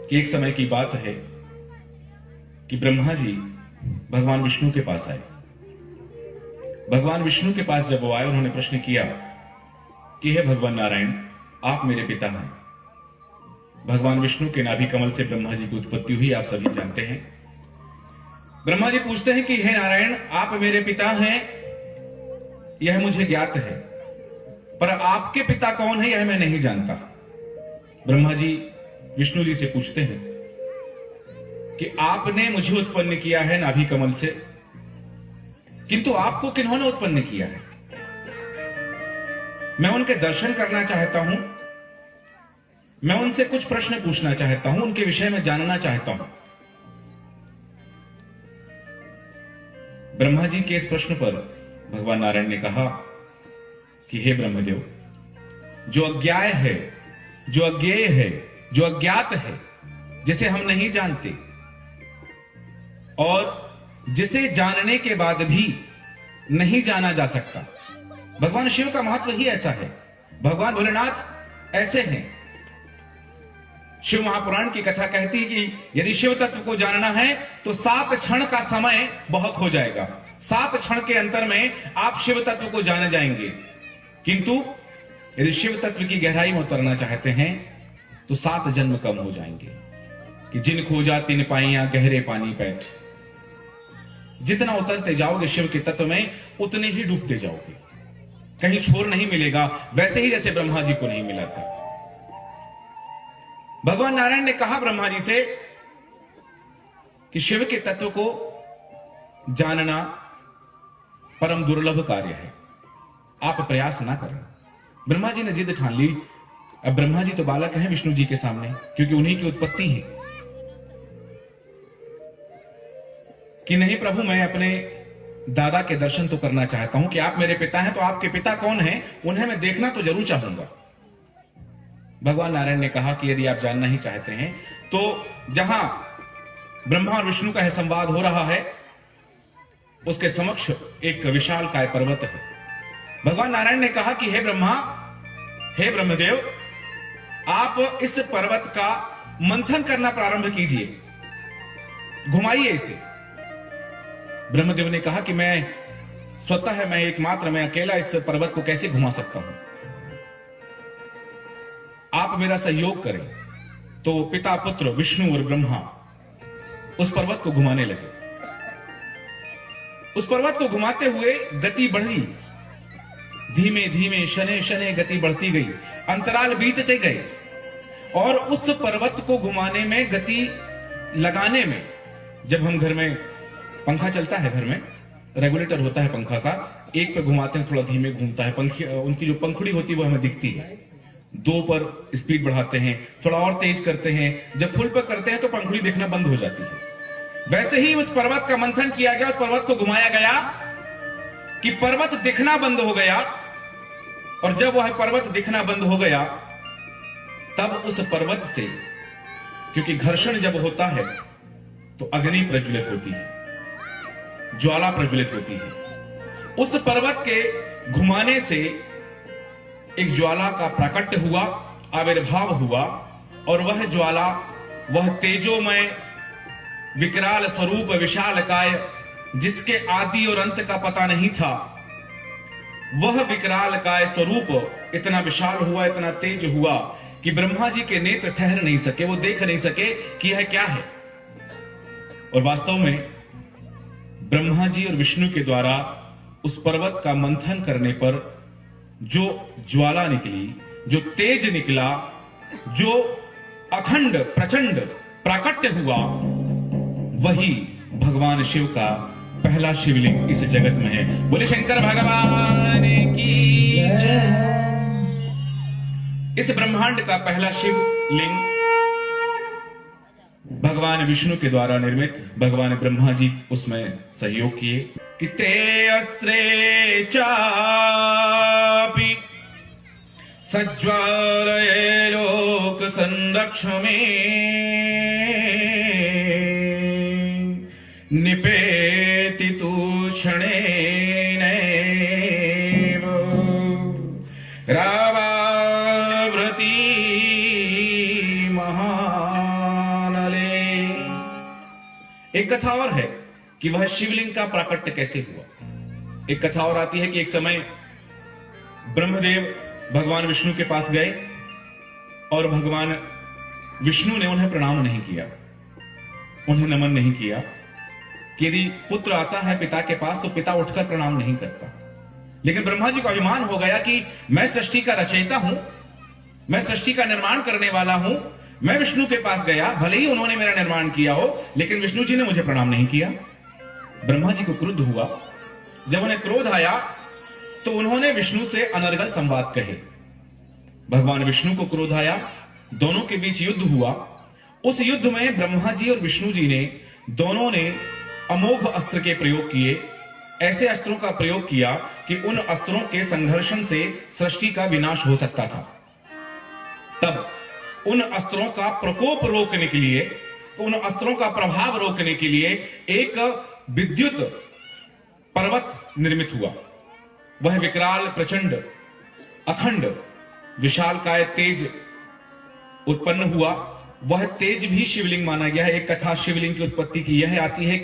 कि एक समय की बात है कि ब्रह्मा जी भगवान विष्णु के पास आए। भगवान विष्णु के पास जब वो आए, उन्होंने प्रश्न किया कि हे भगवान नारायण, आप मेरे पिता हैं। भगवान विष्णु के नाभि कमल से ब्रह्मा जी की उत्पत्ति हुई, आप सभी जानते हैं। ब्रह्मा जी पूछते हैं कि हे नारायण, आप मेरे पिता हैं, यह मुझे ज्ञात है, पर आपके पिता कौन है यह मैं नहीं जानता। ब्रह्मा जी विष्णु जी से पूछते हैं कि आपने मुझे उत्पन्न किया है नाभि कमल से, किंतु आपको किन्होंने उत्पन्न किया है? मैं उनके दर्शन करना चाहता हूं, मैं उनसे कुछ प्रश्न पूछना चाहता हूं, उनके विषय में जानना चाहता हूं। ब्रह्मा जी के इस प्रश्न पर भगवान नारायण ने कहा कि हे ब्रह्मदेव, जो अज्ञाय है, जो अज्ञेय है, जो अज्ञात है, जिसे हम नहीं जानते और जिसे जानने के बाद भी नहीं जाना जा सकता, भगवान शिव का महत्व ही ऐसा है। भगवान भोलेनाथ ऐसे हैं। शिव महापुराण की कथा कहती है कि यदि शिव तत्व को जानना है तो 7 क्षण का समय बहुत हो जाएगा। 7 क्षण के अंतर में आप शिव तत्व को जान जाएंगे। किंतु यदि शिव तत्व की गहराई में उतरना चाहते हैं तो 7 जन्म कम हो जाएंगे। कि जिन खोजा तिन पाइयां गहरे पानी बैठ। जितना उतरते जाओगे शिव के तत्व में, उतने ही डूबते जाओगे, कहीं छोर नहीं मिलेगा, वैसे ही जैसे ब्रह्मा जी को नहीं मिला था। भगवान नारायण ने कहा ब्रह्मा जी से कि शिव के तत्व को जानना परम दुर्लभ कार्य है, आप प्रयास ना करें। ब्रह्मा जी ने जिद ठान ली। अब ब्रह्मा जी तो बालक हैं विष्णु जी के सामने, क्योंकि उन्हीं की उत्पत्ति है। कि नहीं प्रभु, मैं अपने दादा के दर्शन तो करना चाहता हूं। कि आप मेरे पिता हैं तो आपके पिता कौन हैं, उन्हें मैं देखना तो जरूर चाहूंगा। भगवान नारायण ने कहा कि यदि आप जानना ही चाहते हैं तो जहां ब्रह्मा और विष्णु का यह संवाद हो रहा है, उसके समक्ष एक विशाल काय पर्वत है। भगवान नारायण ने कहा कि हे ब्रह्मा, हे ब्रह्मदेव, आप इस पर्वत का मंथन करना प्रारंभ कीजिए, घुमाइए इसे। ब्रह्मदेव ने कहा कि मैं एकमात्र, मैं अकेला इस पर्वत को कैसे घुमा सकता हूं, आप मेरा सहयोग करें। तो पिता पुत्र विष्णु और ब्रह्मा उस पर्वत को घुमाने लगे। उस पर्वत को घुमाते हुए गति बढ़ी, धीमे धीमे शने शने गति बढ़ती गई, अंतराल बीतते गए। और उस पर्वत को घुमाने में, गति लगाने में, जब हम घर में पंखा चलता है, घर में रेगुलेटर होता है पंखा का, एक पे घुमाते हैं थोड़ा धीमे घूमता है, उनकी जो पंखुड़ी होती है वो हमें दिखती है। 2 पर स्पीड बढ़ाते हैं, थोड़ा और तेज करते हैं, जब फुल पर करते हैं तो पंखुड़ी दिखना बंद हो जाती है। वैसे ही उस पर्वत का मंथन किया गया, उस पर्वत को घुमाया गया कि पर्वत दिखना बंद हो गया। और जब वह पर्वत दिखना बंद हो गया, तब उस पर्वत से, क्योंकि घर्षण जब होता है तो अग्नि प्रज्वलित होती है, ज्वाला प्रज्वलित होती है। उस पर्वत के घुमाने से एक ज्वाला का प्राकट्य हुआ, आविर्भाव हुआ, और वह ज्वाला, वह तेजोमय विकराल स्वरूप विशाल काय, जिसके आदि और अंत का पता नहीं था, वह विकराल काय स्वरूप इतना विशाल हुआ, इतना तेज हुआ कि ब्रह्मा जी के नेत्र ठहर नहीं सके, वो देख नहीं सके कि यह क्या है। और वास्तव में ब्रह्मा जी और विष्णु के द्वारा उस पर्वत का मंथन करने पर जो ज्वाला निकली, जो तेज निकला, जो अखंड प्रचंड प्राकट्य हुआ, वही भगवान शिव का पहला शिवलिंग इस जगत में है। बोले शंकर भगवान की जय। इस ब्रह्मांड का पहला शिवलिंग भगवान विष्णु के द्वारा निर्मित, भगवान ब्रह्मा जी उसमें सहयोग किए। कि ते अस्त्रे चापि सज्ज्वालये लोक संरक्षमे निपेति तु क्षणेनैव रावावृति महा एक कथा और है कि वह शिवलिंग का प्राकट्य कैसे हुआ। एक कथा और आती है कि एक समय ब्रह्मदेव भगवान विष्णु के पास गए और भगवान विष्णु ने उन्हें प्रणाम नहीं किया, उन्हें नमन नहीं किया कि यदि पुत्र आता है पिता के पास तो पिता उठकर प्रणाम नहीं करता। लेकिन ब्रह्मा जी को अभिमान हो गया कि मैं सृष्टि का रचयिता हूं, मैं सृष्टि का निर्माण करने वाला हूं। मैं विष्णु के पास गया, भले ही उन्होंने मेरा निर्माण किया हो, लेकिन विष्णु जी ने मुझे प्रणाम नहीं किया। ब्रह्मा जी को क्रोध हुआ। जब उन्हें क्रोध आया तो उन्होंने विष्णु से अनर्गल संवाद कहे। भगवान विष्णु को क्रोध आया, दोनों के बीच युद्ध हुआ। उस युद्ध में ब्रह्मा जी और विष्णु जी ने दोनों ने अमोघ अस्त्र के प्रयोग किए। ऐसे अस्त्रों का प्रयोग किया कि उन अस्त्रों के संघर्षण से सृष्टि का विनाश हो सकता था। तब उन अस्त्रों का प्रकोप रोकने के लिए, उन अस्त्रों का प्रभाव रोकने के लिए एक विद्युत पर्वत निर्मित हुआ। वह विकराल, प्रचंड, अखंड, विशालकाय तेज उत्पन्न हुआ। वह तेज भी शिवलिंग माना गया है। एक कथा शिवलिंग की उत्पत्ति की यह आती है कि